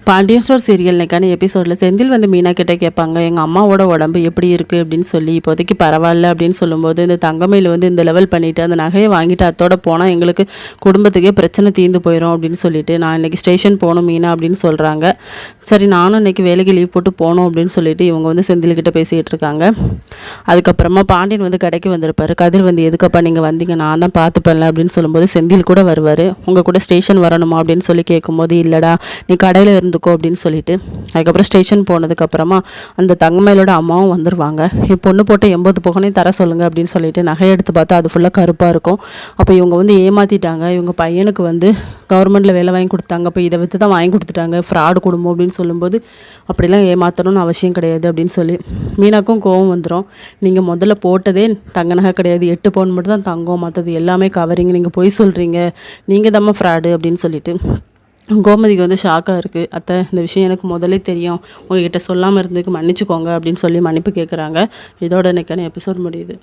Pandian store serial இன்னைக்கான எபிசோடில் செந்தில் வந்து மீனா கிட்டே கேட்பாங்க, எங்கள் அம்மாவோட உடம்பு எப்படி இருக்குது அப்படின்னு சொல்லி. இப்போதைக்கு பரவாயில்ல அப்படின்னு சொல்லும்போது, இந்த தங்கமையில் வந்து இந்த லெவல் பண்ணிவிட்டு அந்த நகையை வாங்கிட்டு அத்தோட போனால் எங்களுக்கு குடும்பத்துக்கே பிரச்சனை தீர்ந்து போயிடும் அப்படின்னு சொல்லிட்டு, நான் இன்றைக்கி ஸ்டேஷன் போகணும் மீனா அப்படின்னு சொல்கிறாங்க. சரி நானும் இன்றைக்கி வேலைக்கு லீவ் போட்டு போகணும் அப்படின்னு சொல்லிட்டு இவங்க வந்து செந்தில்கிட்ட பேசிகிட்டு இருக்காங்க. அதுக்கப்புறமா பாண்டியன் வந்து கடைக்கு வந்திருப்பார். கதிர் வந்து எதுக்கப்பா நீங்கள் வந்தீங்க, நான் தான் பார்த்துப்பேன்ல அப்படின்னு சொல்லும்போது செந்தில் கூட வருவார். உங்கள் கூட ஸ்டேஷன் வரணுமா அப்படின்னு சொல்லி கேட்கும்போது, இல்லைடா நீ கடையில் இருந்துக்கோ அப்படின்னு சொல்லிட்டு, அதுக்கப்புறம் ஸ்டேஷன் போனதுக்கப்புறமா அந்த தங்கமயிலோட அம்மாவும் வந்துடுவாங்க. என் பொண்ணு போட்டு 80 பவுனையும் தர சொல்லுங்க அப்படின்னு சொல்லிட்டு நகை எடுத்து பார்த்தா அது ஃபுல்லாக கருப்பாக இருக்கும். அப்போ இவங்க வந்து ஏமாற்றிட்டாங்க, இவங்க பையனுக்கு வந்து கவர்மெண்ட்டில் வேலை வாங்கி கொடுத்தாங்க, அப்போ இதை விற்று தான் வாங்கி கொடுத்துட்டாங்க, ஃப்ராடு குடும்பம் அப்படின்னு சொல்லும்போது, அப்படிலாம் ஏமாற்றணும்னு அவசியம் கிடையாது அப்படின்னு சொல்லி மீனாக்கும் கோவம் வந்துடும். நீங்கள் முதல்ல போட்டதே தங்க நகை கிடையாது, 8 பவுன் மட்டும் தான் தங்கம், மற்றது எல்லாமே கவரிங், நீங்கள் பொய் சொல்கிறீங்க, நீங்கள் தாம்மா ஃப்ராடு அப்படின்னு சொல்லிட்டு கோமதிக்கு வந்து ஷாக்காக இருக்குது. அத்தை இந்த விஷயம் எனக்கு முதலே தெரியும், உங்ககிட்ட சொல்லாமல் இருந்ததுக்கு மன்னிச்சுக்கோங்க அப்படின்னு சொல்லி மன்னிப்பு கேட்குறாங்க. இதோட இன்னைக்கான எபிசோட் முடியுது.